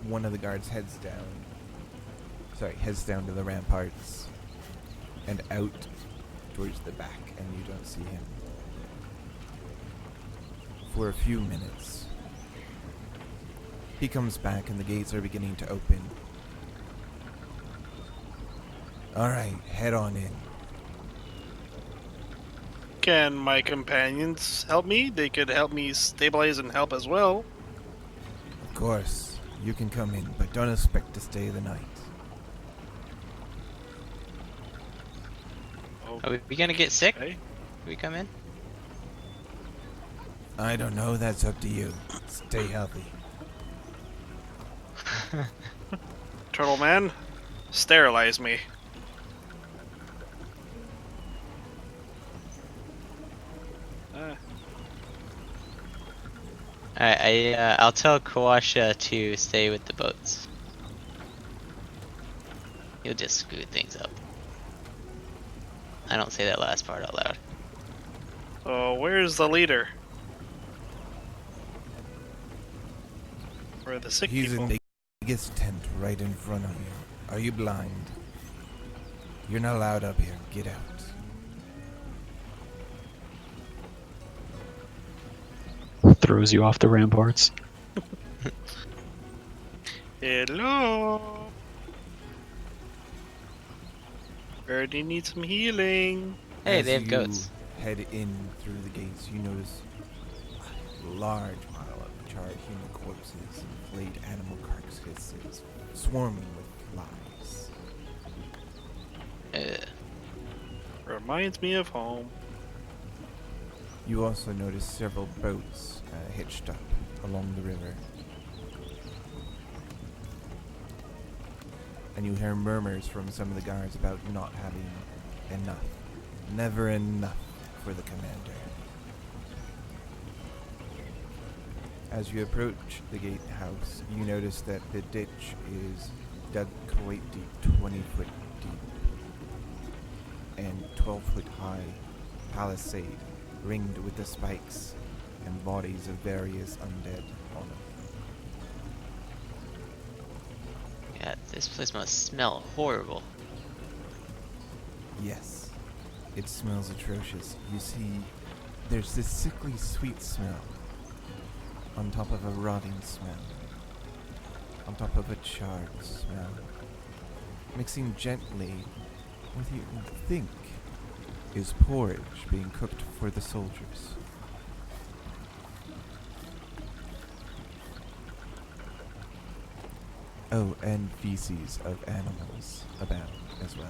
one of the guards heads down to the ramparts and out towards the back, and you don't see him for a few minutes. He comes back and the gates are beginning to open. Alright, head on in. Can my companions help me? They could help me stabilize and help as well. Of course, you can come in, but don't expect to stay the night. Are we gonna get sick? Okay. We come in? I don't know, that's up to you. Stay healthy. Turtle Man, sterilize me. I'll tell Kawasha to stay with the boats. He'll just screw things up. I don't say that last part out loud. So where's the leader? Where are the sick He's people? in the biggest tent right in front of you. Are you blind? You're not allowed up here. Get out. Throws you off the ramparts. Hello. Birdie needs some healing. Hey, As they have you goats. head in through the gates, you notice a large pile of charred human corpses and flayed animal carcasses swarming with flies. Reminds me of home. You also notice several boats hitched up along the river. And you hear murmurs from some of the guards about not having enough. Never enough for the commander. As you approach the gatehouse, you notice that the ditch is dug quite deep, 20 foot deep, and 12 foot high palisade ringed with the spikes and bodies of various undead on it. Yeah, this place must smell horrible. Yes, it smells atrocious. You see, there's this sickly sweet smell on top of a rotting smell, on top of a charred smell, mixing gently with what you think is porridge being cooked for the soldiers. Oh, and feces of animals abound as well,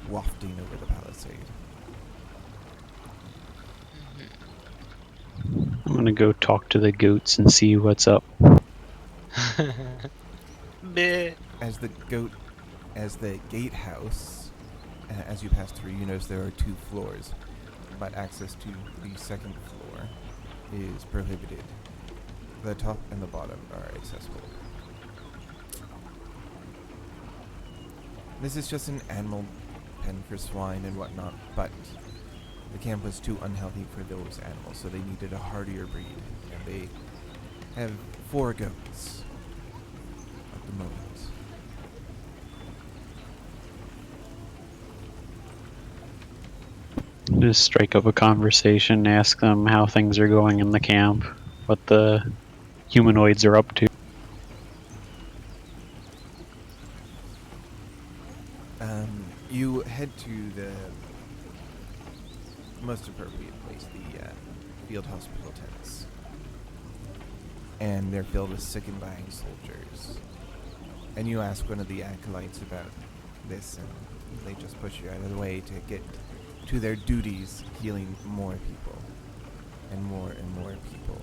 wafting over the palisade. I'm gonna go talk to the goats and see what's up. Bleh. As the gatehouse, as you pass through, you notice there are 2 floors, but access to the second floor is prohibited. The top and the bottom are accessible. This is just an animal pen for swine and whatnot, but the camp was too unhealthy for those animals, so they needed a hardier breed, and they have 4 goats at the moment. Just strike up a conversation, ask them how things are going in the camp, what the humanoids are up to. You head to the most appropriate place, the field hospital tents. And they're filled with sick and dying soldiers. And you ask one of the acolytes about this, and they just push you out of the way to get to their duties, healing more people. And more people.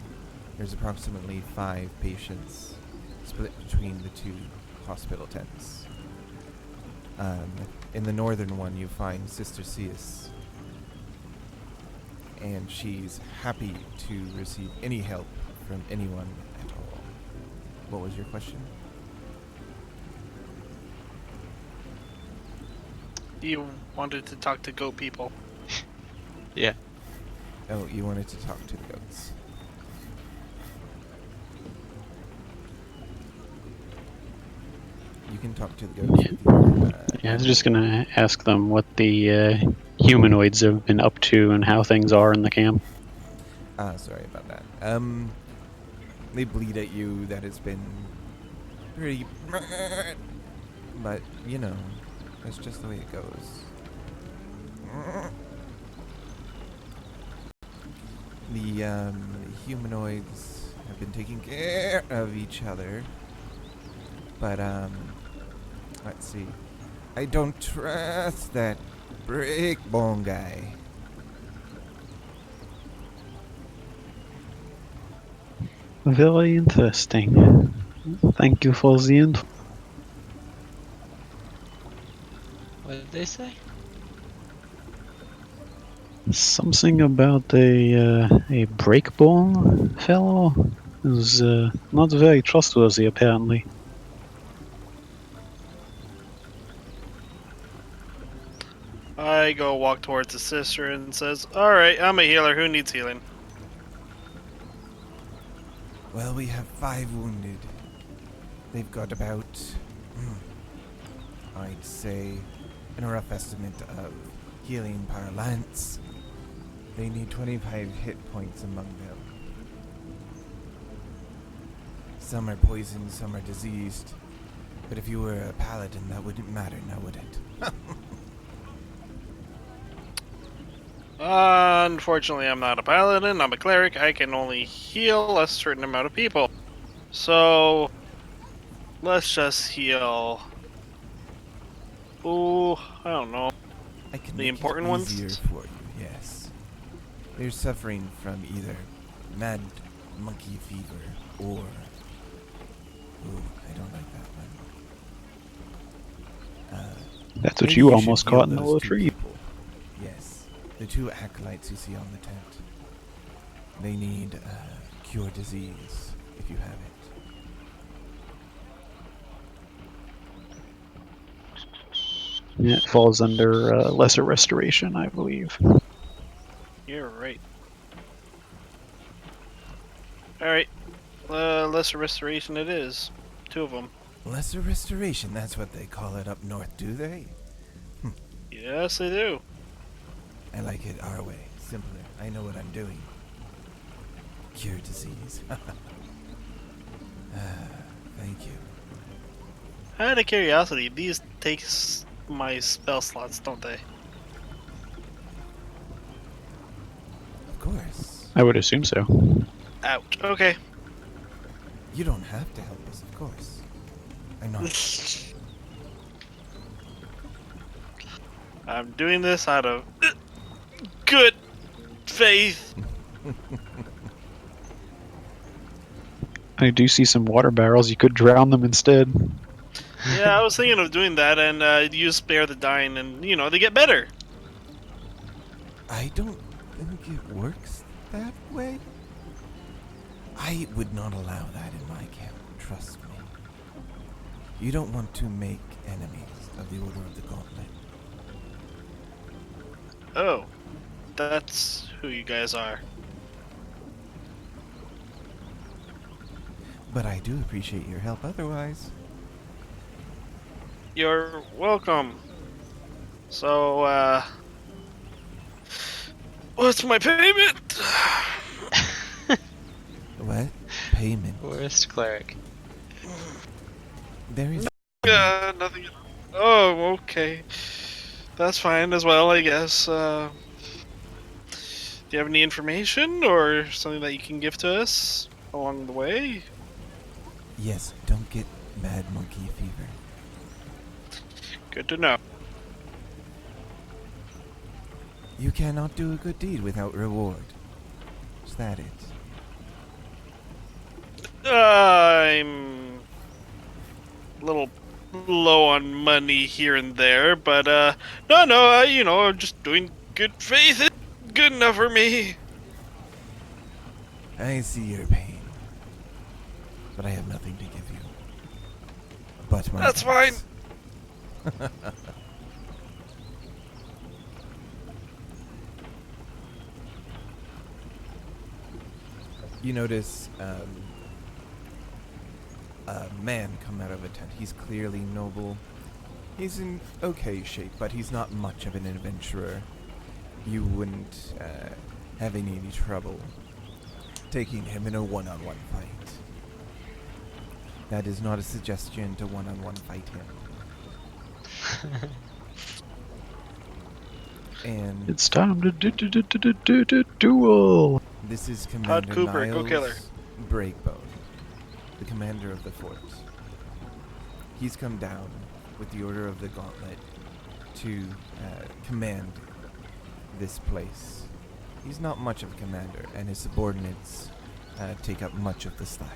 There's approximately 5 patients split between the 2 hospital tents. In the northern one, you find Sister Cius, and she's happy to receive any help from anyone at all. What was your question? You wanted to talk to goat people. Yeah. Oh, you wanted to talk to the goats. can talk to the goats with your. Yeah, I was just gonna ask them what the humanoids have been up to and how things are in the camp. Sorry about that. They bleed at you. That has been pretty. But you know, that's just the way it goes. The humanoids have been taking care of each other, but let's see. I don't trust that brick bone guy. Very interesting. Thank you for the info. What did they say? Something about a breakbone fellow who's not very trustworthy, apparently. I go walk towards the sister and says, "Alright, I'm a healer. Who needs healing?" Well, we have 5 wounded. They've got about, I'd say, in a rough estimate of healing parlance, they need 25 hit points among them. Some are poisoned, some are diseased. But if you were a paladin, that wouldn't matter, now would it? Unfortunately, I'm not a paladin. I'm a cleric. I can only heal a certain amount of people. So, let's just heal. Ooh, I don't know. I can The make important it ones? easier for you, yes. They're suffering from either mad monkey fever or... Ooh, I don't like that one. That's what Maybe you should almost heal caught in the those 2 tree. people. Yes, the 2 acolytes you see on the tent. They need cure disease, if you have it. Yeah, it falls under lesser restoration, I believe. You're right. Alright, lesser restoration it is. 2 of them. Lesser restoration, that's what they call it up north, do they? Yes, they do. I like it our way, simpler. I know what I'm doing. Cure disease. Thank you. Out of curiosity, these takes my spell slots, don't they? Of course. I would assume so. Ouch. Okay. You don't have to help us, of course. I'm not. I'm doing this out of good faith. I do see some water barrels. You could drown them instead. Yeah, I was thinking of doing that and use spare the dying, and you know they get better. I don't think it works that way. I would not allow that in my camp, trust me. You don't want to make enemies of the Order of the Gauntlet. Oh, that's who you guys are. But I do appreciate your help otherwise. You're welcome. So, what's my payment? What? Payment. Worst cleric. There is... Nothing. Oh, okay. That's fine as well, I guess. Do you have any information or something that you can give to us along the way? Yes, don't get mad monkey fever. Good to know. You cannot do a good deed without reward. Is that it? I'm a little low on money here and there, but no, you know, I'm just doing good faith. It's good enough for me. I see your pain. But I have nothing to give you. But my That's thanks. You notice a man come out of a tent. He's clearly noble. He's in okay shape, but he's not much of an adventurer. You wouldn't have any trouble taking him in a one-on-one fight. That is not a suggestion to one-on-one fight him. And It's time to duel. this is Todd Commander Cooper, go kill her. Niles Breakbone, the commander of the fort. He's come down with the Order of the Gauntlet to command this place. He's not much of a commander, and his subordinates take up much of the slack.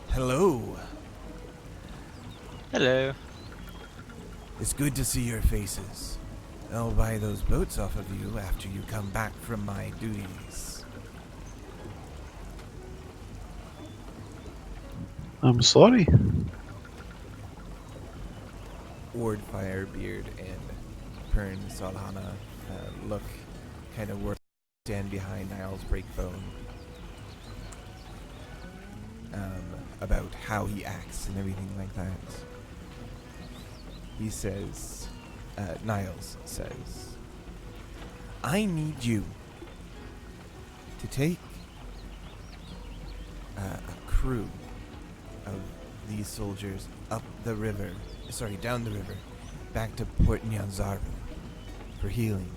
Hello. Hello. It's good to see your faces. I'll buy those boats off of you after you come back from my duties. I'm sorry. Ward Firebeard and Pern Solana look kind of worried, stand behind Niles Breakbone about how he acts and everything like that. He says, Niles says, I need you to take a crew of these soldiers down the river, back to Port Nyanzaru for healing.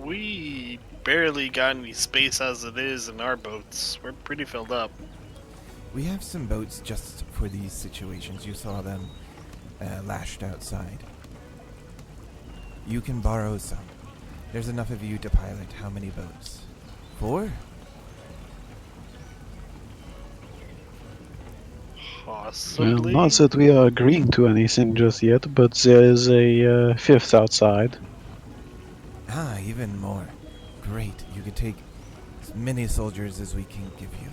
We barely got any space as it is in our boats. We're pretty filled up. We have some boats just for these situations. You saw them lashed outside. You can borrow some. There's enough of you to pilot how many boats? 4? Possibly. Well, not that we are agreeing to anything just yet, but there is a fifth outside. Ah, even more. Great. You can take as many soldiers as we can give you.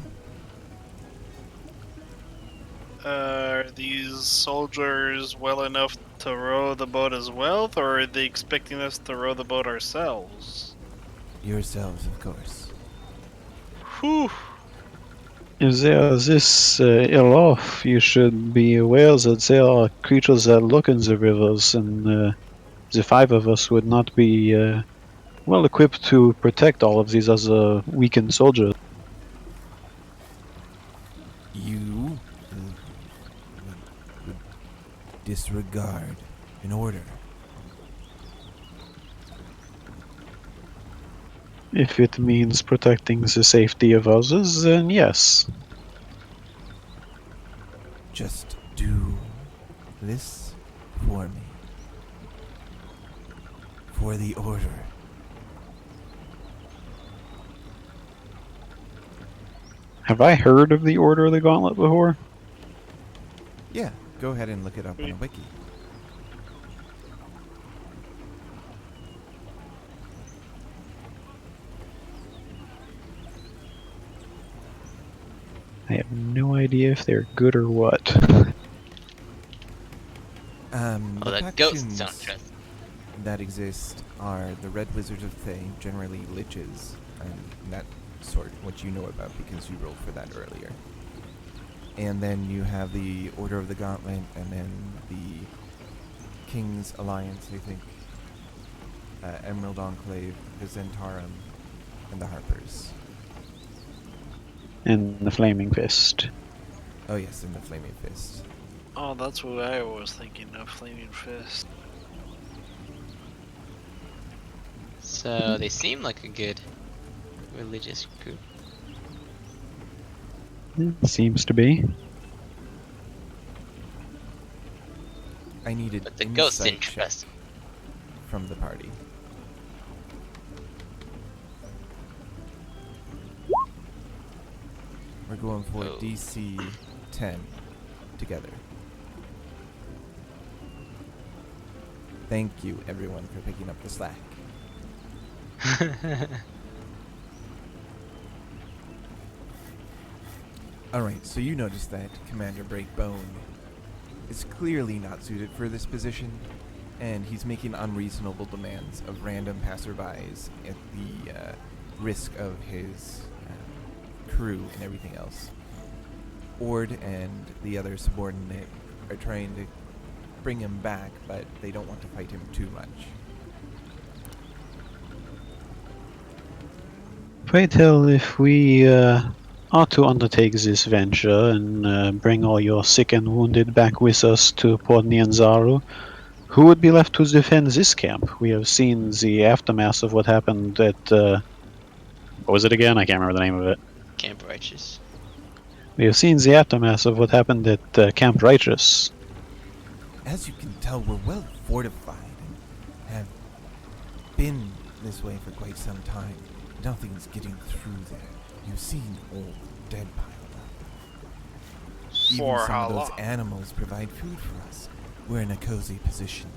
Are these soldiers well enough to row the boat as well, or are they expecting us to row the boat ourselves? Yourselves, of course. Whew. If they are this ill off, you should be aware that there are creatures that look in the rivers, and the 5 of us would not be well equipped to protect all of these other weakened soldiers. You would disregard an order. If it means protecting the safety of others, then yes. Just do this for me. For the order. Have I heard of the Order of the Gauntlet before? Yeah, go ahead and look it up on a wiki. I have no idea if they're good or what. Oh, the ghosts don't trust. that exist are the Red Wizards of Thay, generally liches, and that sort, which you know about because you rolled for that earlier. And then you have the Order of the Gauntlet, and then the King's Alliance, I think, Emerald Enclave, the Zentarum, and the Harpers. And the Flaming Fist. Oh yes, and the Flaming Fist. Oh, that's what I was thinking of, Flaming Fist. So they seem like a good religious group. Seems to be. I needed But the ghosts insight didn't check trust. from the party. We're going for Oh. DC 10 together. Thank you, everyone, for picking up the slack. Alright, so you noticed that Commander Breakbone is clearly not suited for this position, and he's making unreasonable demands of random passerbys at the risk of his crew and everything else. Ord and the other subordinate are trying to bring him back, but they don't want to fight him too much. Pray tell, if we are to undertake this venture and bring all your sick and wounded back with us to Port Nyanzaru, who would be left to defend this camp? We have seen the aftermath of what happened at what was it again? I can't remember the name of it. Camp Righteous. We have seen the aftermath of what happened at Camp Righteous. As you can tell, we're well fortified and have been this way for quite some time. Nothing's getting through there. You've seen all the dead piled up. Even For some how of those long? animals provide food for us. We're in a cozy position.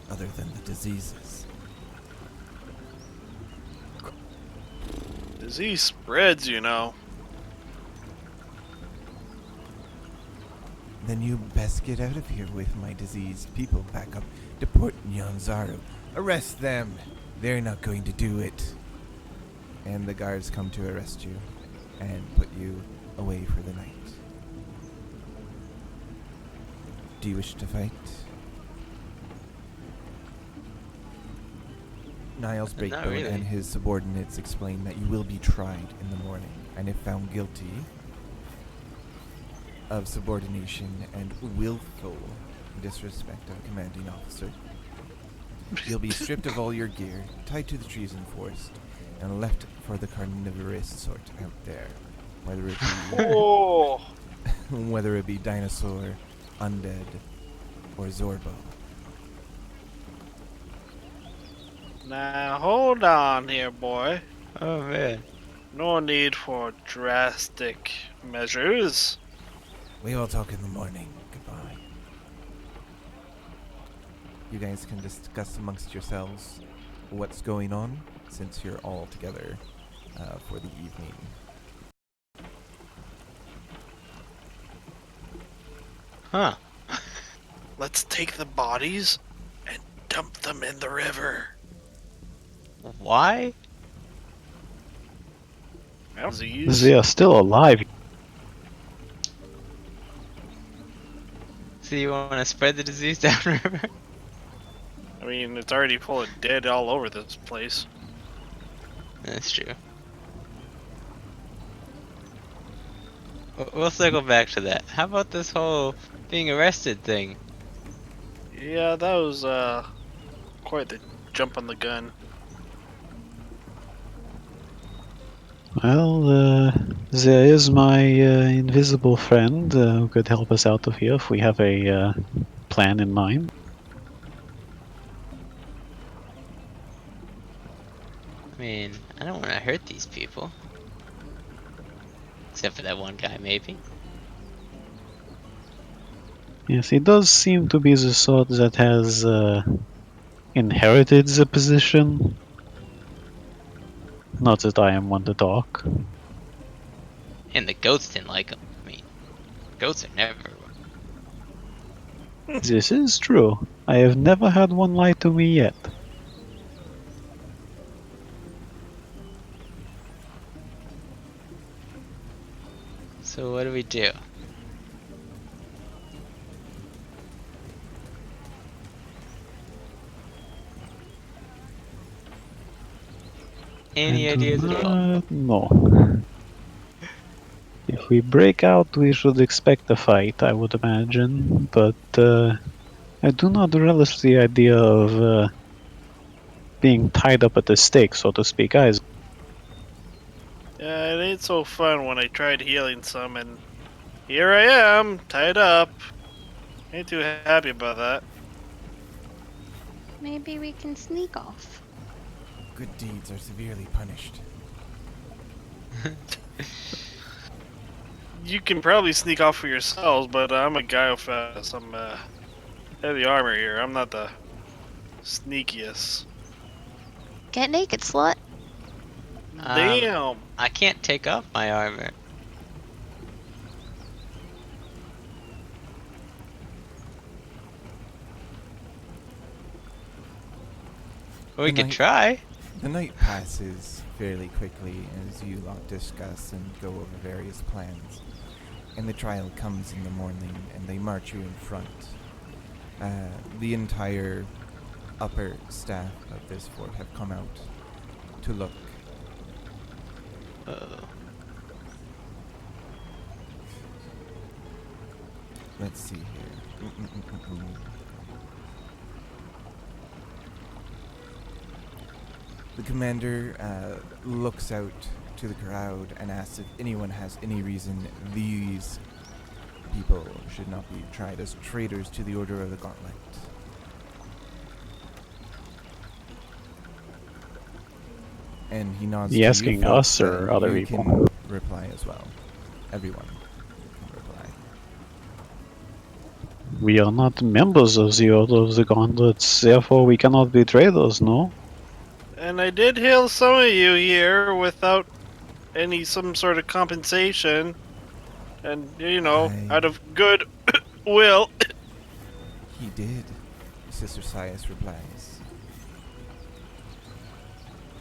Other than the diseases. Disease spreads, you know. Then you best get out of here with my diseased people back up to Port Nyanzaru. Arrest them! They're not going to do it. And the guards come to arrest you and put you away for the night. Do you wish to fight? Niles Not Breakbone really. and his subordinates explain that you will be tried in the morning, and if found guilty of subordination and willful disrespect of a commanding officer, you'll be stripped of all your gear, tied to the trees and forest, and left for the carnivorous sort out there, whether it be Oh, whether it be dinosaur, undead, or Zorbo. now hold on here, boy. Oh man. No need for drastic measures. We will talk in the morning. Goodbye. You guys can discuss amongst yourselves what's going on, since you're all together for the evening. Huh. Let's take the bodies and dump them in the river. Why? Disease. They are still alive. So you want to spread the disease downriver? I mean, it's already full of dead all over this place. That's true. We'll circle back to that. How about this whole being arrested thing? Yeah, that was quite the jump on the gun. Well, there is my invisible friend who could help us out of here if we have a plan in mind. I mean, I don't want to hurt these people. Except for that one guy, maybe. Yes, he does seem to be the sort that has inherited the position. Not that I am one to talk. And the goats didn't like him. I mean, goats are never. This is true. I have never had one lie to me yet. So what do we do? Any I do ideas at all? not know. If we break out, we should expect a fight, I would imagine. But I do not relish the idea of being tied up at the stake, so to speak, either. Yeah, it ain't so fun when I tried healing some and here I am, tied up. Ain't too happy about that. Maybe we can sneak off. Good deeds are severely punished. You can probably sneak off for yourselves, but I'm a guy with some heavy armor here. I'm not the sneakiest. Get naked, slut. Damn! I can't take off my armor. We The could night- try. The night passes fairly quickly as you lot discuss and go over various plans. And the trial comes in the morning, and they march you in front. The entire upper staff of this fort have come out to look. Uh-oh. Let's see here. The commander looks out to the crowd and asks if anyone has any reason these people should not be tried as traitors to the Order of the Gauntlet. And he nods He to asking you folks us or that other you people? can reply as well. Everyone can reply. We are not members of the Order of the Gauntlets, therefore we cannot be traitors, no? And I did heal some of you here without some sort of compensation. And, out of good will. He did, Sister Sias replies,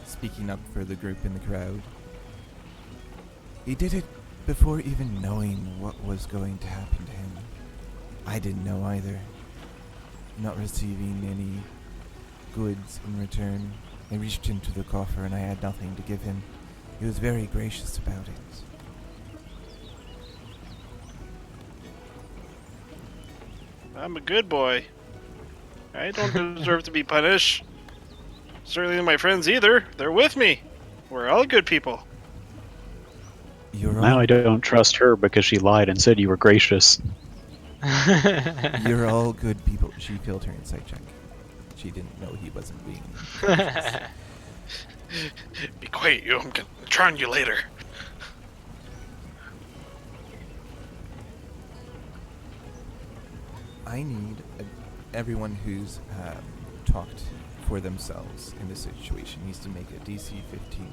speaking up for the group in the crowd. He did it before even knowing what was going to happen to him. I didn't know either. Not receiving any goods in return. I reached into the coffer and I had nothing to give him. He was very gracious about it. I'm a good boy. I don't deserve to be punished. Certainly my friends either. They're with me. We're all good people. You're Now all, I don't trust her because she lied and said you were gracious. you're all good people. She failed her insight check. She didn't know he wasn't being gracious. Be quiet, you. I'm gonna turn on you later. I need everyone who's talked for themselves in this situation needs to make a DC 15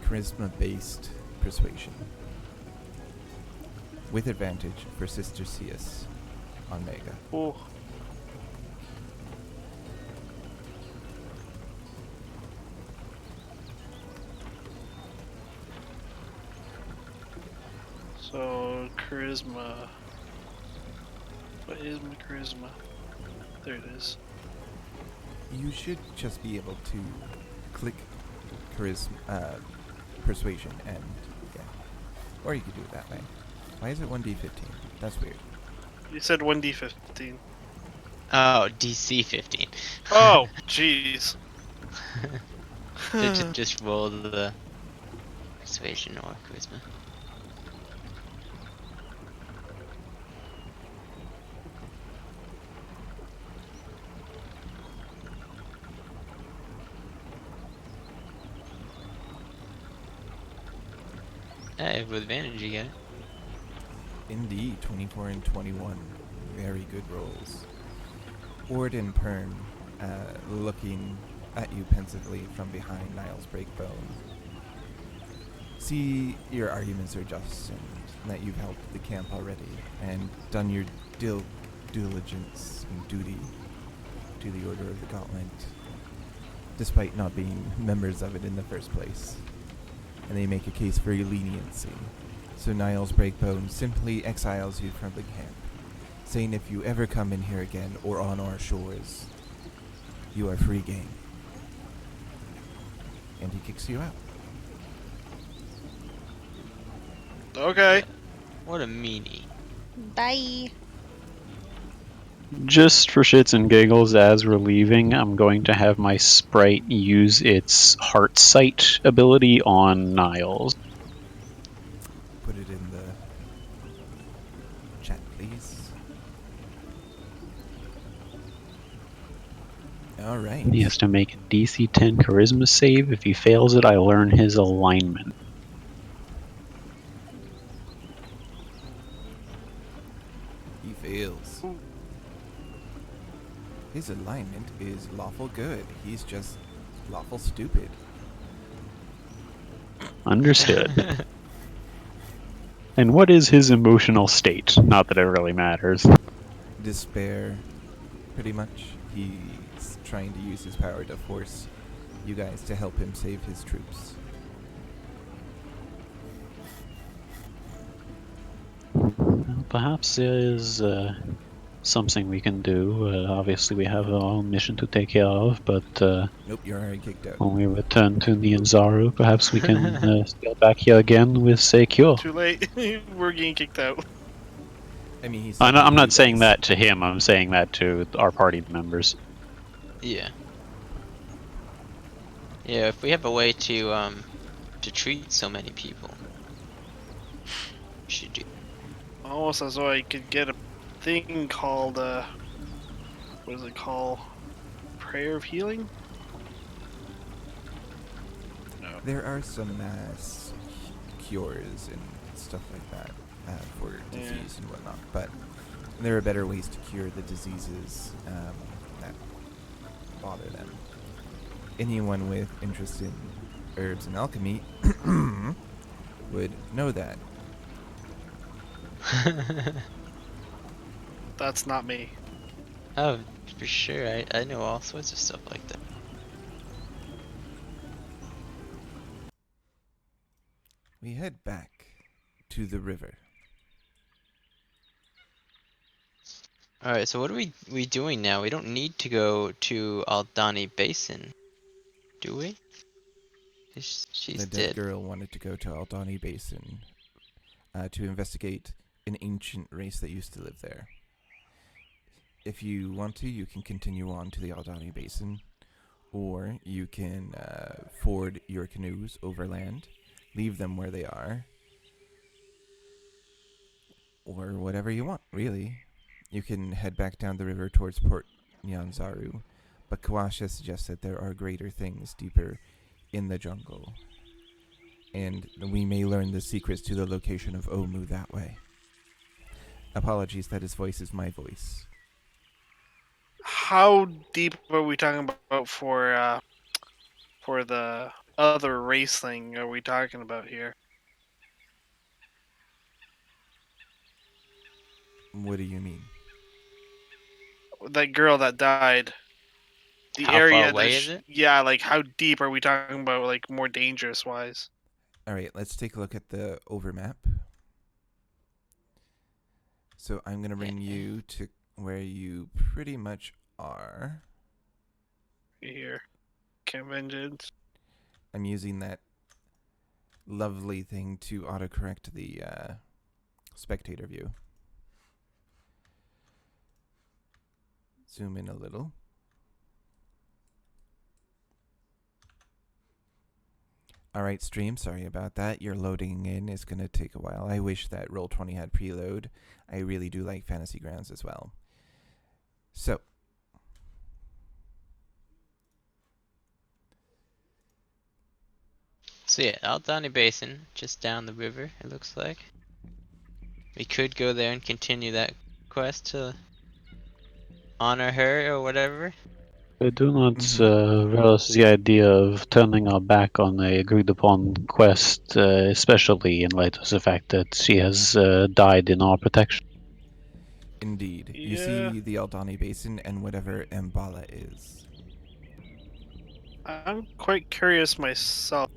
charisma-based persuasion with advantage for Sister Sias on Mega. Ooh. So, charisma. What is my charisma? There it is. You should just be able to click charisma, persuasion, and yeah, or you could do it that way. Why is it 1d15? That's weird. You said 1d15. Oh, DC 15. Oh, jeez. Just roll the persuasion or charisma. Hey, with advantage you get it. Indeed, 24 and 21. Very good rolls. Ord and Pern, looking at you pensively from behind Niall's breakbone. See your arguments are just and that you've helped the camp already and done your diligence and duty to the Order of the Gauntlet, despite not being members of it in the first place. And they make a case for your leniency. So Niall's breakbone simply exiles you from the camp, saying if you ever come in here again or on our shores, you are free game. And he kicks you out. Okay. What a meanie. Bye. Just for shits and giggles, as we're leaving, I'm going to have my sprite use its heart sight ability on Niles. Put it in the chat, please. Alright. He has to make a DC 10 charisma save. If he fails it, I learn his alignment. He fails. His alignment is lawful good. He's just lawful stupid. Understood. And what is his emotional state? Not that it really matters. Despair, pretty much. He's trying to use his power to force you guys to help him save his troops. Well, perhaps there is something we can do. Obviously, we have our own mission to take care of, but Nope, you're already kicked out. when we return to Nianzaru, perhaps we can sail back here again with a cure. Too late. We're getting kicked out. I mean, he's sending I'm you not saying guys. that to him. I'm saying that to our party members. Yeah. Yeah, if we have a way to treat so many people, we should do. Almost as though I could get a thing called, what is it called? Prayer of Healing? No. There are some cures and stuff like that for disease and whatnot, but there are better ways to cure the diseases that bother them. Anyone with interest in herbs and alchemy would know that. That's not me. Oh, for sure. I know all sorts of stuff like that. We head back to the river. Alright, so what are we doing now? We don't need to go to Aldani Basin, do we? She's The dead dead. girl wanted to go to Aldani Basin to investigate an ancient race that used to live there. If you want to, you can continue on to the Aldani Basin, or you can ford your canoes overland, leave them where they are, or whatever you want, really. You can head back down the river towards Port Nyanzaru, but Kawasha suggests that there are greater things deeper in the jungle, and we may learn the secrets to the location of Omu that way. Apologies that his voice is my voice. How deep are we talking about for the other race thing are we talking about here? What do you mean? That girl that died. The How far area away that is it? yeah, like how deep are we talking about, like more dangerous wise? Alright, let's take a look at the overmap. So I'm going to bring you to where you pretty much are. Here. Conventions. I'm using that lovely thing to autocorrect the spectator view. Zoom in a little. Alright, stream, sorry about that. Your loading in is going to take a while. I wish that Roll20 had preload. I really do like Fantasy Grounds as well. So, So yeah, Aldani Basin, just down the river, it looks like. We could go there and continue that quest to honor her or whatever. I do not Mhm. relish the idea of turning our back on a agreed upon quest, especially in light of the fact that she has died in our protection. Indeed. You Yeah. see the Aldani Basin and whatever Mbala is. I'm quite curious myself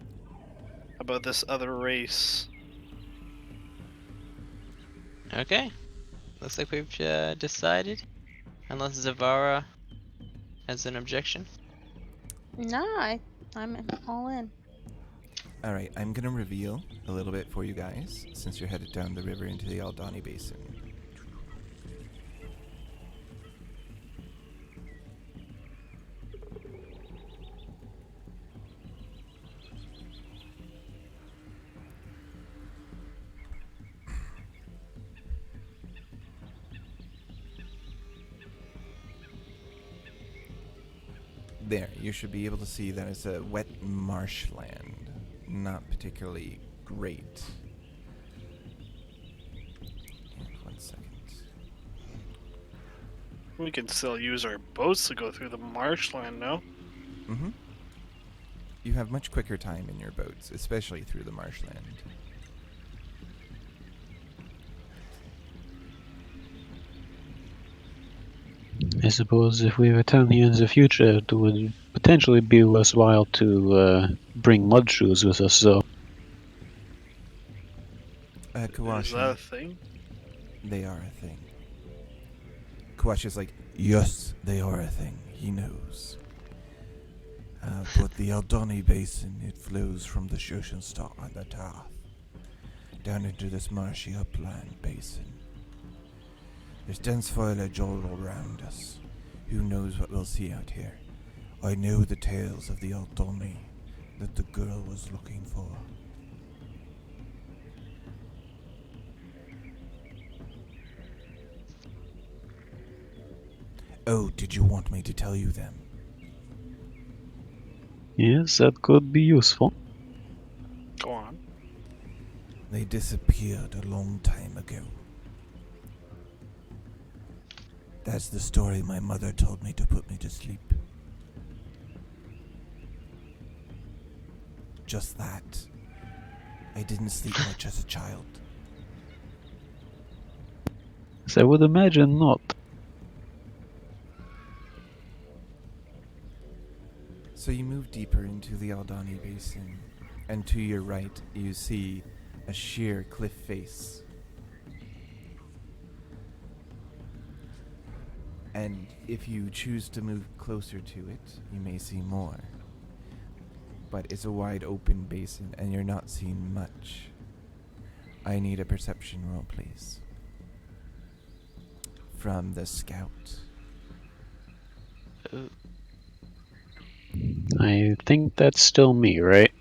about this other race. Okay, looks like we've decided. Unless Zavara has an objection. No, I'm all in. Alright, I'm going to reveal a little bit for you guys, since you're headed down the river into the Aldani Basin. There, you should be able to see that it's a wet marshland. Not particularly great. And 1 second. We can still use our boats to go through the marshland, no? Mm-hmm. You have much quicker time in your boats, especially through the marshland. I suppose if we return here in the future, it would potentially be worthwhile to bring mud shoes with us, though. Is that a Kawashi, thing? they are a thing. Kawashi's like, yes, they are a thing. He knows. But the Aldoni Basin, it flows from the Shoshenstock on the Tarth down into this marshy upland basin. There's dense foliage all around us. Who knows what we'll see out here? I know the tales of the Aldoni that the girl was looking for. Oh, did you want me to tell you them? Yes, that could be useful. Go on. They disappeared a long time ago. That's the story my mother told me to put me to sleep. Just that. I didn't sleep much as a child. So I would imagine not. So you move deeper into the Aldani Basin, and to your right you see a sheer cliff face. And if you choose to move closer to it, you may see more. But it's a wide open basin, and you're not seeing much. I need a perception roll, please. From the scout. Ooh, I think that's still me, right?